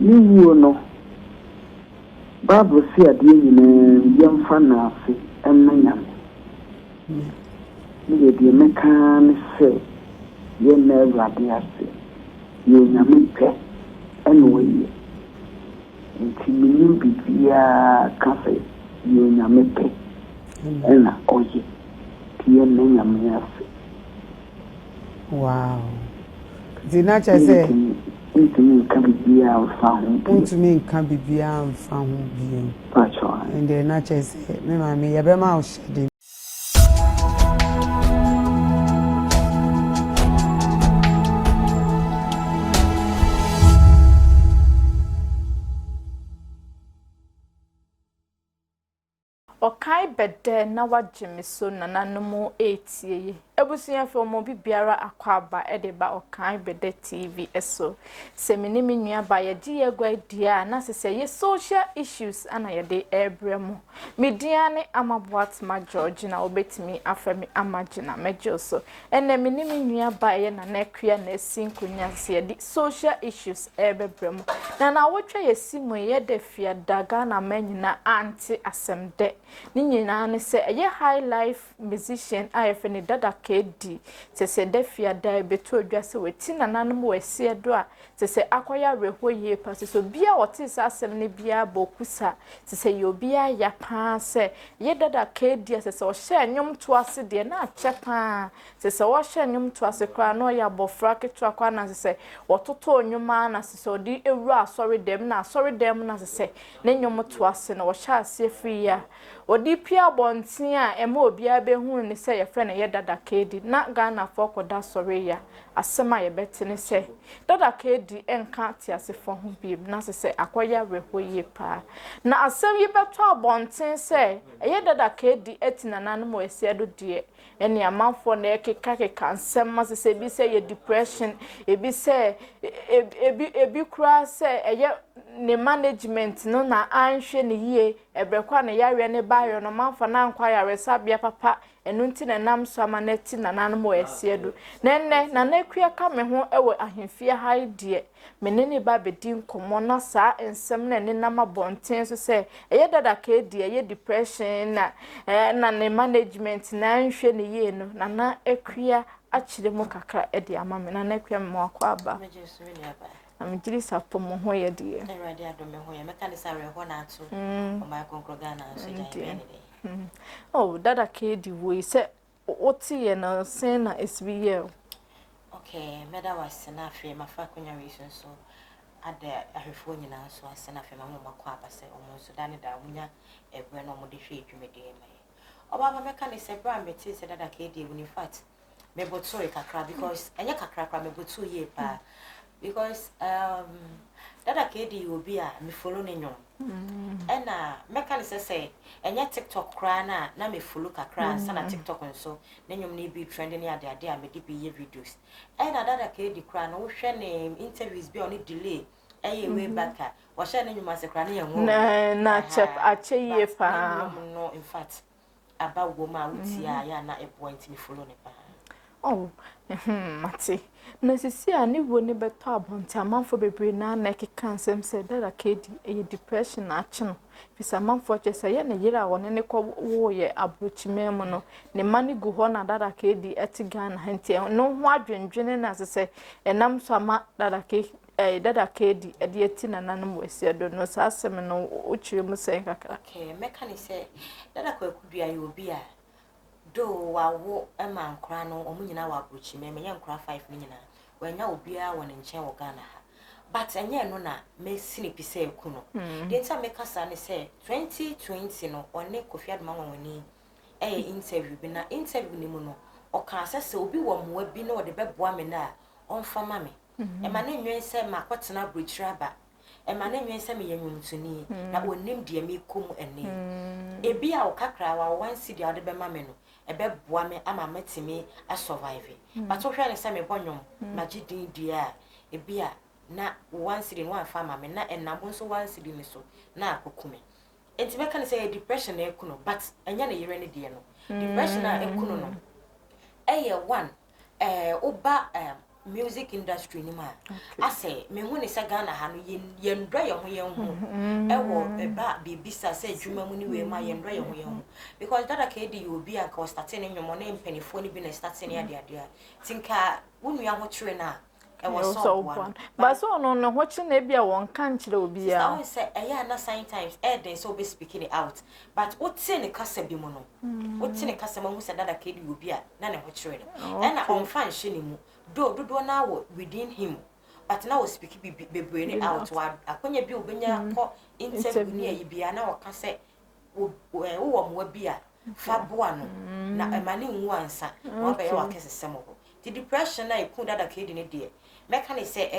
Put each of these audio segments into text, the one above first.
you know. Bible said, young fancy and man. You be a mechanic say, you never dare say, you never pay anyway. Until you be via cafe, you never pay. And oh, dear name, wow. The nature say, into me can be found. Into me can be beyond found being. And the nature say, Mammy, a mouse. Okai bede na wagye so nananom etie ebusuya fo mo bibiara akwaba edeba Okai bede TV eso semini menua ba ye gye egwa dia na sese ye social issues ana ye de ebremo media ne amaboat ma George na obetimi afemi amagina mejo so ene menua ba ye na nakua na esinkunya se de social issues ebebremo na wotwa ye simo ye de fia daga na manyina anti asemde ni nyina ne se eye high life musician ayefe ne dada KD se defia da beto odwase weti nananom wese do a se akoya rehoye pa se bia wote se asem ne bia bokusa se ye obia ya pa se ye dada KD se o hye nyom to ase de na ache pa se wo hye nyom to ase kra no ya bofra keto akwa na se wototo onyuma na se odi ewura asori dem na asori dem na se ne nyom to ase na wo hye ase free ya odi pia bontin a ema obia behu ne se ye frɛ ne ye dada KD na Ghana for da sori ya asema ye betene se dada KD enka ti asefo ho bi na se akoya rehoye pa na asem yi beto abontin se ye dada KD etinana no ese do de ene amanfo na ekeka nsem ma se bi se ye depression ebi se ebi kura se eye ne management no na anhwe ne yie ebrekwa ne yare ne bayo no manfo na nkwa yare sabia papa enunti na nam so amaneti na nanom esiedu nenne na nakua ka me ho ewe ahemfie haidie menene ba bedi nkomo na sa ensem na ne nam abonten so se eye dada ka edi eye depression na ne management na nhwe ne yie no na akua akire mu kakra edi amame na nakua me akwa aba amjiri sapo mo ho ye die erade adome ho ye meka sare ho na ato o ma konkro Ghana so jai oh dada KD we say oti ye na sen na SBL okay meda was na afie mafa konya reason so ada ahwefo nyina so asena afie ma mo makwa abase o mo so dane da munya ebre no mo de hwe adwumede mai oba ma meka ne se bra meti se dada KD in fact me boto e kakra because enya kakra me boto ye pa because dada KD obi a me follow ne nyom ena meka ne say enya TikTok kra na me follow kakra sana TikTok nso ne nyom ne bi trending ya de a me de bi ye videos ena dada KD kra na wo hwe ne interviews bi on delay eye way back wo hwe ne nyom ase kra ne yenwo na chep ache ye pa no in fact aba wo ma wuti ya na e point me follow ne pa oh mate na sisi a ne wo ne beto abonta amanfo bebre na ekeka nsem se dada KD e depression na ache no fisa amanfo chese ye ne yira won ne ko wo ye abrochimem no ne mani gu ho na dada KD eti Ghana henti no ho adwendwene na sese enam so ama dada KD edi eti na nanom wese do no sa asem no ochire mu sen kakra okay meka ne se dada kwa kudua ye obi a do wawo ema nkra no omunyina wa abrochi me nya nkra 5 ni nyina wanya obia won nchen wo Ghana ha but enye no na me sini pise eku no de nta me kasa ne se 2020 no one Kofi Aduma woni interview bi na interview ni mu no o ka asese obi wo moa bi na o de beboa me na onfa ma me e ma na nwen se makotena abrochira ba e ma na nwen se me yenwuntuni na onim de me kom ene ebi a o kakra wa one city a de be ma me no ebe boa me ama matimi a survive but o hwe ne se me bonyom na gidin dia ebi a na one city one farmer me na enabo so one city ni so na akokume enti me kan say depression na ekuno but enya na yere ne die no depression na ekuno no eye one oba music industry ni ma I say me hu ni sa Ghana ha no yendra ye ho ewo eba bibisa say dwuma mu ni we ma yendra ye ho because Dada Kedi you be an ko starting in your money mpanifo ni bi na starting ya de tinka wonu ya ho kire na so one but so no watching na bia won kan kire obi ya I say na sometimes then so be speaking it out but what say ne kasa bi mu no what say ne kasa mu say Dada Kedi obi a na ne ho kire no na on fan hye ni mu do na wo within him but now we speak be ni out wa akonya bi obenya ko interview ni ayi bia na wo ka say wo mo bia fa boa no na emane nwu ansa wo be wa kese semo ho the depression na ikun Dada Kedi ne de meka ne say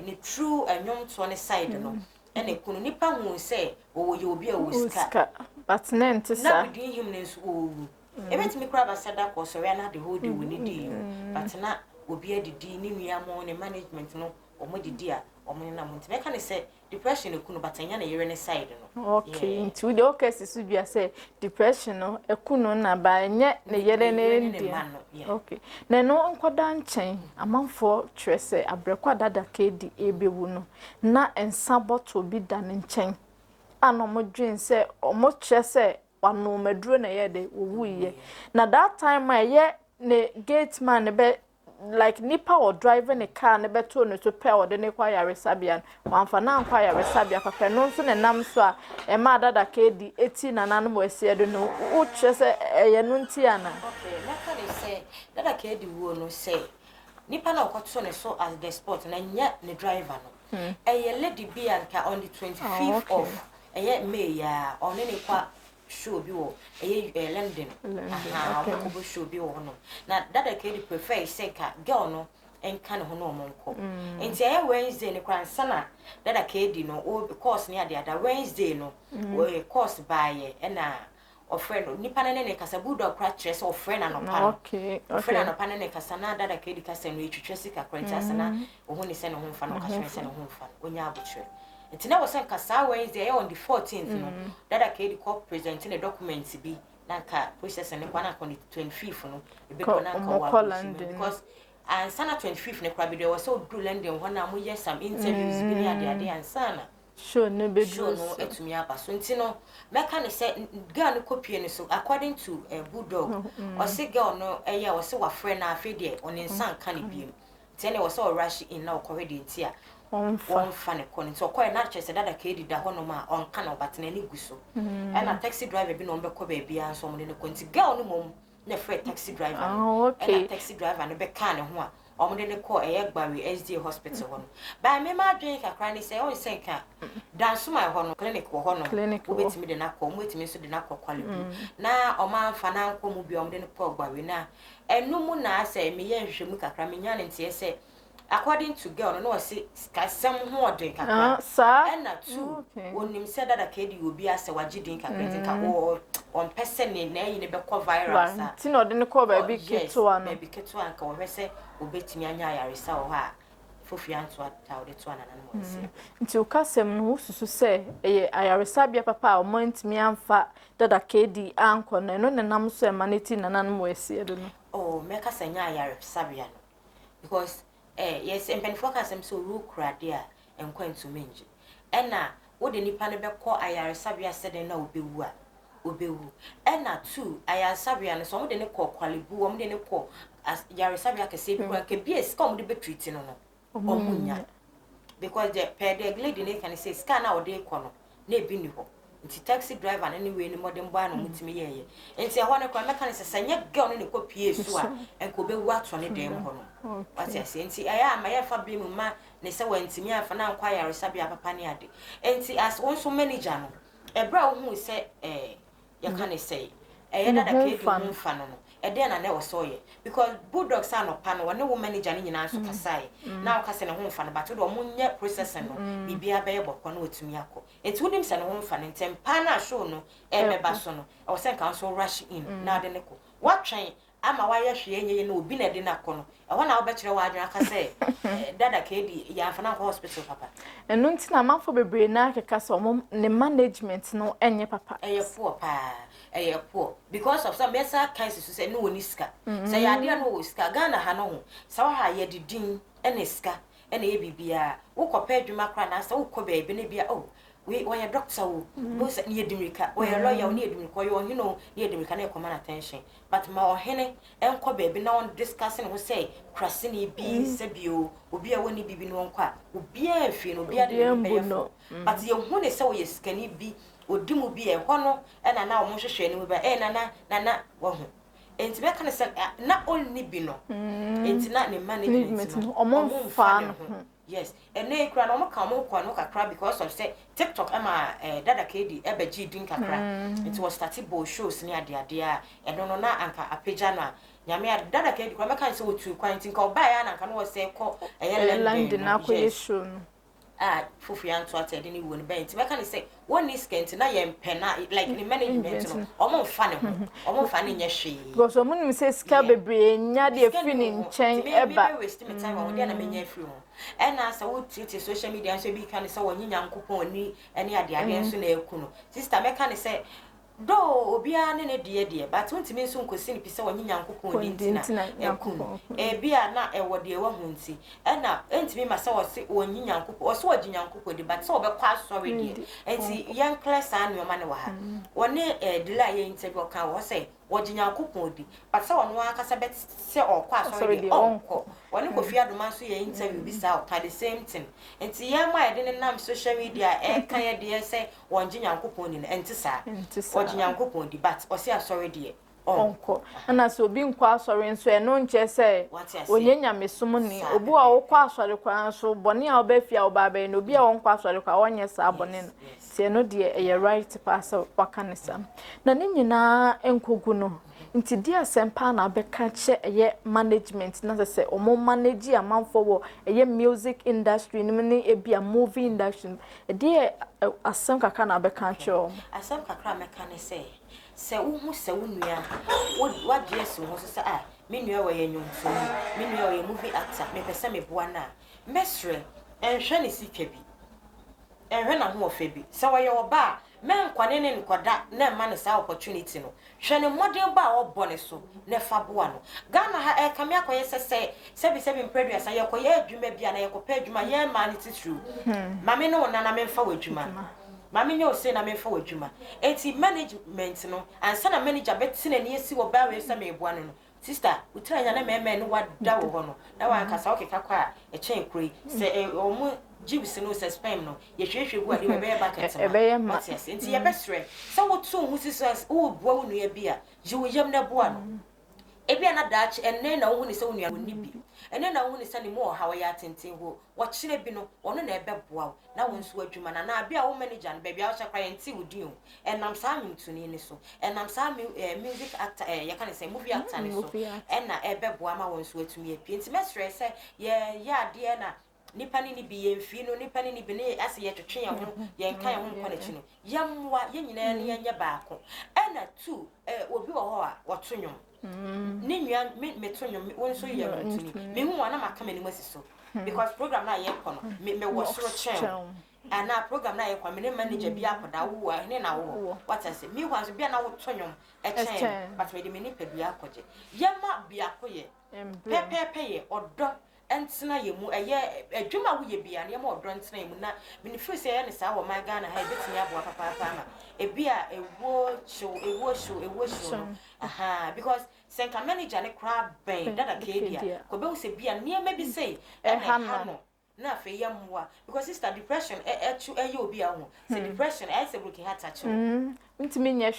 ne true anyom to ne side no ene kunu nipa hu say wo ye obi a wo sika but na ntisa na within him ne so owu ebetimi kra ba sada ko so we na the whole day we need but na obi adidi ni nua mo ne management no omodidi a omo na mo ntime ka ne say depression ekunu batanya na yere ne side no okay nti we dey okay sisu bia say depression no ekunu na ba nye ne yere ne ndi okay na no nkoda nchen amanfo twese abrekwa Dada Kedi ebewu no na ensa bottle bi da ne nchen ano mo dwen say omo twese wano maduro na yede owuye na that time aye ne gate man be like nipa or driving a car ne beto no to pay or de ne kwa yaresabian wanfa na kwa yaresabia papa no so ne nam so a e ma Dada Kedi eti na nanom wase do no wo twese eye no ntiana okay na can say Dada Kedi wo no say nipa na okoto ne so as the sport na nya ne driver no eye lady bianca on the 25th of eye May ya on ne kwa show bi wo London ko show bi wo no na Dada Kedi prefer say ka girl no enka ne ho no monko enti Wednesday ne kwan sana Dada Kedi no o course ne ada Wednesday no we course by na ofre no nipa ne kasa budo kra tres ofre na no pa ofre na no pa ne kasa na Dada Kedi kasa no etwetwe sika kwanta sana o ho ne se no ho mfa no kasa se no ho mfa onya abotwe enti na was kasa Wednesday on the 14th no Dada Kedi ko presenting a documents bi na ka process ne kwa na on the 25th no e be ko na ka wa because and sana 25th ne kwa bi there was so do London when na mo yes some interviews bi ya de and sana sure no be sure no etumi aba so enti no meka ne say girl no copy ne so according to Bulldog o say girl no eya o say wa friend na afi de on insan kan biem enti ne o say rush in na o correct enti a on fan kon so ko na che say Dada Kedi da ho no ma on kan obatena ni guso e na taxi driver bi no be ko ba bia so mo ne ko enti girl no mom na free taxi driver okay na taxi driver no be kan ne ho a omo de ne ko Eyegbari SDA hospital ho no ba me ma dwen kakra ni say o say ka dance my ho no clinic ho no o betimi de na ko mo betimi so de na ko kwale bi na o ma fa na nko mu bi omo de ne ko Eyegbari na enu mu na say me ye hwehwemu kakra me nya ne ntie say according to girl no say kasem ho odin kakra sir na two onim say Dada Kedi obi ase wagidin kakra tinka on person na yi ne be ko viral sa ti no de ne ko ba bi keto no be keto an ka wo hwese obetimi anya yaresa wo ha fofianto ata de to anana mo se nti o kasem no susu se ayaresa bia papa o mantimi amfa Dada Kedi anko na no ne nam so emaneti nanana mo ese do no oh me kasa nya ayaresa bia no because yes empenfo kasem so ru krade a enkwantu menje ena wo de nipa ne be ko ayaresa bia se de na obewu ena two ayaresa bia no so mo de ne ko kwalebu mo de ne ko ayaresa bia kase bi kwa ke bies come de be treat no omunya because the per the lady ne can say scan na ode ko no na ebi ni ho nti taxi driver na ne we ni modern boy no mutimi yeye nti ho ne kwa meka se sanye girl ne ko pie so a enko be wu ato ne dem ho no what I say nti aya ma ye fa bi mu ma ne se wantimi afa na nkwa yaresa bia papa ne ade nti as one so manager no ebra wo hu se you can say Dada Kedi mu fa no ede na na wo so ye because Bulldog sa no pa no one wo manager ni nyina so kasai na wo kase ne ho fa no but do mo nye process no bibia be ye bokọ na otumi akọ eti wodim se ne ho fa no ntem pa na show no meba so no I was saying can so rush in na de ne ko what train ama wayɛ hwe enye no obi na de na kɔ no ɛhɔ na wobɛkyerɛ wa adwena ka sɛ dada kedi ya afana ko hospital papa enu nti na mafo bebre na keka sɛ ɔmo ne management no enye papa ɛyɛ poor pa ɛyɛ poor because of some mesa kinds so sɛ no woni sika sɛ ya de no wo sika Ghana ha no ho sɛ wa ha yɛ didin ɛne sika ɛne yɛ bibia wo kɔpɛ adwuma kra na sɛ wo kɔ baabi ne bia oh we were doctor wo say ne edimrika we lawyer ne edimrika yo hino ne edimrika na command attention but ma ohene enko baabi na on discussing wo say krase ne bi sebio obi a woni bibi no onko a obi a afie no obi a de no but ye hu ne say wo ye skani bi odimu bi e ho no e na wo hwehwe ne ba e na wo ho enti be kan say na only bi no enti na ne management no omo fa no yes and na ekura no mo ka mo kwa no kakra because of say TikTok ama dada kedi ebeji din kakra it was started bo shows ni ade a eno no na anka apeja na nyame dada kedi kwa meka say otu kwan tin ka oba ya na anka no wo say ko London na ko show no fufu ya nto atede ni woni ben ti meka ni say one is skent na ye mpena like the management no omo mfa ne ho omo mfa ne nye hwe because omo nim say ska bebre nya de fi ni nchen eba waste me time won dey na menya free ho ena sa wo titi social media so bi kan say wonyi nyankopon ni ene ade nso na eku no sister meka ni say do obia ne de but wontimi nso nkosi ni pise wonyi nyankopon ni ntina eku no bia na ewo de ewo hu nti ena entimi ma say wo se wonyi nyankopon wo se wo gi nyankopon de but say wo be kwa sorry de enti yan class an yo ma ne wa ha woni delay ye interview kan wo say wo gi nyankopon di but say wono akasa bet say o kwa sorry de onko woni Kofi Aduma so ye interview bi sa o the same thing enti yan ma ye de nam social media kan ye de say wonji nyankopon ni enti sa nyankopon di but o say sorry de onko na so obi nkwa asori nso eno nche se onye nyamesom ni obu a okwa asori kwa nso bone a obafia obaba na obi a onkwa asori kwa onye sa bone no tie no de eye right pass wakanesa na ne nyina enkogu no nti dia sempa na beka che eye management na se omo manage amanfo wo eye music industry ni ne ebia movie industry de asem kaka na beka che asem kakra meka ne se wo se wo nua wo jesu ho se me nua wo ye nyomfo me nua wo ye movie actor me pese me boa na mesre enhwe ne sika bi enhwe na ho ofa bi se wo ye oba men kwane ne nkoda na ma ne sa opportunity no hwe ne modern ba obo ne so ne fa boa no Ghana ha kame akoye sebi mpredu asa ye koye adwuma bia na ye kopa adwuma ye ma ne titru mame no na memfa wadwuma mami nyo say na memfa wadwuma enti management no ansa na manager betine ne esi wo ba we se me boa no sister utranya na meme no wada wo ho no na wa kasa okeka kwa e chen kuri se omu jibs no se spam no ye hwehwe gu ade we be bucket ma enti ye besre se wo to hu sisters wo boa wo nua bia je wo yam na boa no ebia na daach enne na wo hu ni se wo nua woni bi enne na wo hu ni se ni mo ha wa ya tenten ho wo kire bi no ono na ebe boa na wo nso adwuma na bia wo manager no bia wo chakra enti wodi o enam sa nwintuni ni so enam sa music actor ye kan say movie actor ni so enna ebe boa ma wo nso atumi apie enti mesre se ye ade na nipa ni bi ye mfi no nipa ni bi ne ase ye twetwe ye ho ye nkan ye ho nkɔ na chi no yamwa ye nyina ne ye baako enna two obi wo ho a woto nwom ni nua me to nwom won so ye ntuni me hu wana maka me ni masiso because program na ye kɔ no me wo so chen ana program na ye kwa me manager bi akoda wo ne na wo what I say me wan so bia na wo to nwom chen but me de me ni pa bia akoje yema bia akoye pepe ye odo entina ye mu eye adwuma wo ye bia na ye ma odo entina ye mu na me ni feel say ye ne sa wo my Ghana ha betini aboa papa ma ebia ewo show aha because senka manager ne kra ben dada kedia ko be wo se bia ne ma bi say no na fe yamwa because sister depression obi a ho say depression say broken heart touch ntimi nya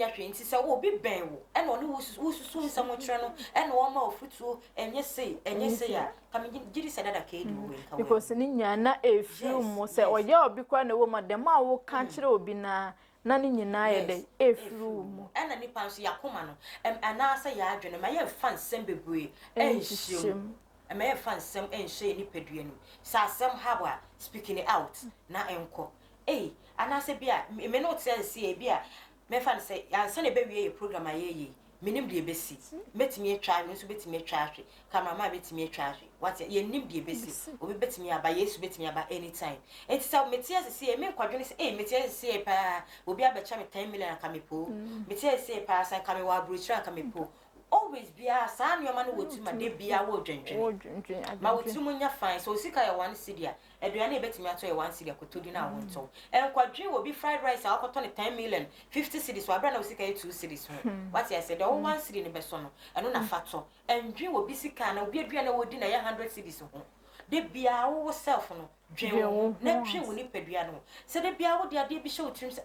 hwe nti say obi ben wo e na ono wususu nsamo kire no e na o ma ofutuo enye say ya kam giri say dada kedi wo nka because ni nya na efiri mo say oye obi kwa na wo ma dem a wo ka kire obi na ne nyina ye de efiri mo e na nipa nso yakoma no ana say ya adwene ma ye fan sembebre enhyem may fan some and shay ni peduanu sa some haba speaking it out na enko and I say bia me not say see bia me fan say ya say be wie program aye minim de besi metimi atwa nso betimi atwa ahwe cameraman betimi atwa ahwe what ye nim de besi obi betimi aba yesu betimi aba anytime enti sa metia se me kwadwene se metia se pa obi abecha me 10 million aka me po metia se pa san ka me wa brochura aka me po always be a san your man wotu ma de bia wo dwendwen ma wotu mu nya fine so sika ya 1 cedi a aduane e betimi ato ya 1 cedi akotodi na wonton enkwadwen obi fried rice a akoto ne 10 million 50 cedis wa bra na sika ya 2 cedis what I said 1 cedi ne beso no eno na fato endwen obi sika na obi aduane wodi na ya 100 cedis ho de bia wo self no dwen na twen wo ni padua no se de bia wo de ade bi hye otrim se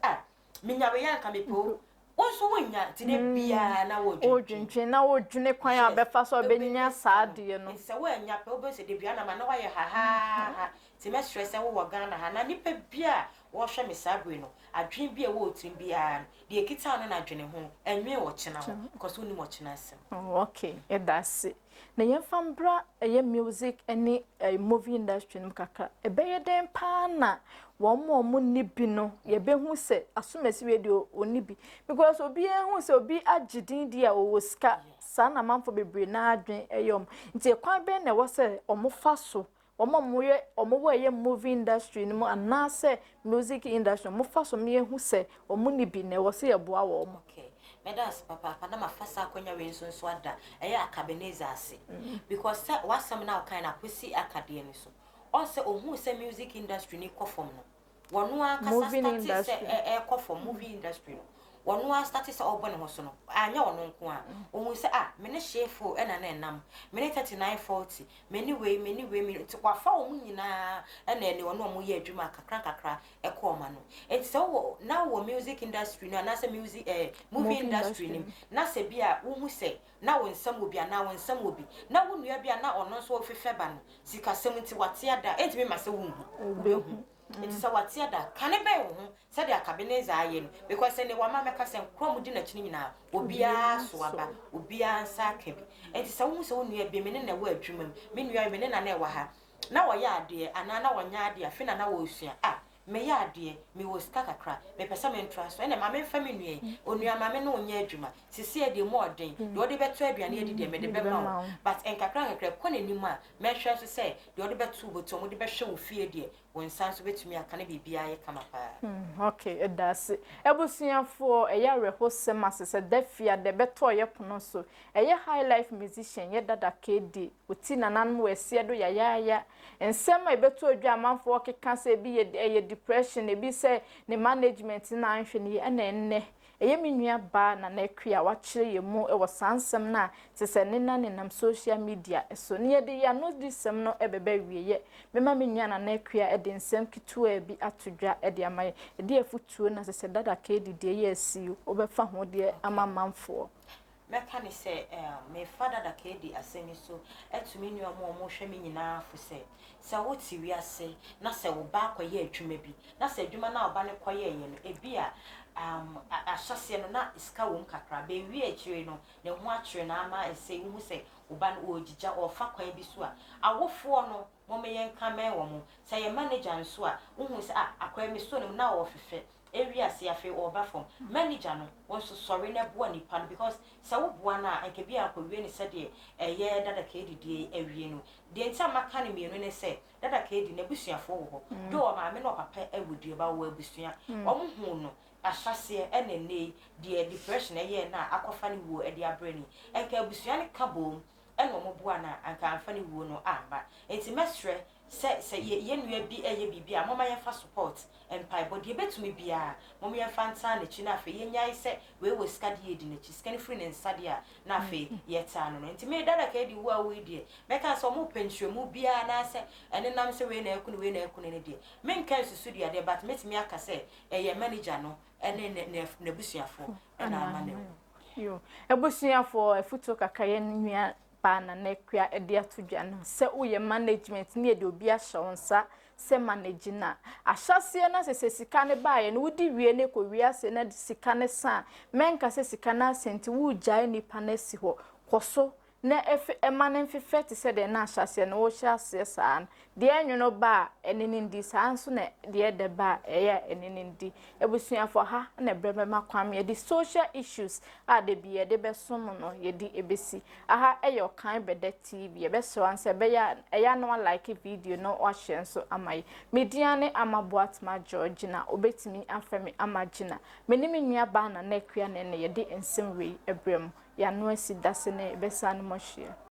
menyawe ya nka mepo onso wonya tine bia na wodwentwe na wodwene kwan a befa so benya saade no se wonya pe obo se de bia na ma na waye ha ti me stress wo Ghana ha na nipa bia wo hwe me sabre no adwen bia wo otrim bia de ekita no na adwene ho enwe wo chena ho because woni mo chena asem okay that's it na yemfambra music any movie industry no kaka ebeye den pa na wo ni bi no ye be hu se asomasi we de oni bi because obi hu se obi agidin dia o ska sa na manfo bebre na adwen eyom nti kwan be na wo se omofa so omo ye movie industry no anase music industry mo fa so me hu se omo ni bi na wo se ye boa wo okay medas papa na mafasa akonya we nso ada eya akabeneza ase because wasam na kind of kwesi akade ni so on se ohu se music industry ni kofom no wonu aka start se kofom movie industry no wonu a start se obone ho so no anya wonu nko a ohu se me shefo na enam me 3940 many way me kwafa omu nyina na ene wonu omu ye adwuma kakra ekoma no it's so now wo music industry no na se music movie industry ni na se bia wo hu se na wo nsam obi na wo nsam obi na wo nua bia na ono so ofefeba no sika semti watiada enti me mase wo hu it's so watiada kane be wo said ya Cabeneza ayen because ne wa mama ka sen krom di na chini nyina obia so aba obia nsa ka bi enti so hu so nua bi me ne na wa adwumam me nua me ne na na wa ha na wa ya ade ana na wa nya ade afi na wa osua me ya ade me wo ska kakra me pesa me ntraso ene mama mfa me nua onua mama no nya adwuma sisi e de mo odin de odi beto aduane edi de me de be ma but enkakra ko na nimu a me hwe so se de odi beto boto mo de be hwe wo fie de wonsan so betumi aka na bibia ye kama pa okay it does ebusuafo eya rehosem asese dafia de beto ye pono so eya high life musician ye dada KD oti nanan we sie do ya ensema ebeto adwa amanfo keka se bi ye depression ebi se ne management na anhwe ne enne eye menua ba na nakua wa kire ye mu e wo sansem na sese ne na ne nam social media so ne ye de ya no disem no ebebe wieye mema menua na nakua e de nsem kitua bi atodwa e de amaye e de afutuo na sese dada KD de ye asiu obefa ho de amamanfo meka ni se me father da KD asemi so etumi nyu omo hwe me nyina fu se woti wi ase na se wo ba akoye adwuma bi na se adwuma na oba ne koye ye no ebi a ahyase no na iska wo kakra be wi akire no ne ho akire na ama ese hu se oba no ogija ofa kwan bi so a awofo no mo me yenka me wo mo se ye manager nso a hu se akwa mi so no na ofefe area se afi oba from manager no won so sorry na bo ni pan because se wo bo na anke bi akọwie ni se de eye dada KD de awie no de nta maka ne mienu ne se dada KD na busuafo wo ho do o ma me no papa awudie ba wo abusua o mo hu no ahyase enene de depression eye na akofa ne wo e de abrani enka abusua ne kabo eno mo bo na anka amfa ne wo no amba enti mesre se ye nua bi eye bibia mama ye fa support empire body betumi bia mama ye fa nta na chi na afa ye nyai se we wo skadi edi na chi skani free na nsade a na afa ye ta no enti me dada ka edi wo a we die meka so mo pension mu bia na se ene nam se we na ekunu ne die me nka susu dia de but metimi aka se eye manager no ene na busuafo na ama ne yo ebusuafo efuto kakaye nua na nekua ede atodwa no se uye management ne de obi ahonsa se manage na ahyase na se sika ne baaye no wudi wie ne ko wiase na sika ne sa menka se sika na senti wujai ni panesi ho koso na efe emanen fefete se de na ahyase na wo hyase saa de enwono ba enenindi saa nso na de de ba eye enenindi ebusuafo ha na bremema kwame de social issues a de bi de besom no ye di ebesi aha eyo kan bede TV ye beso anse be ya no like video no wa share so amai mediane amaboatma George na obetimi afemi amagina menimi nua ba na na akua ne ye de ensem wei ebrem ya no asi dase na ebesa no mo hye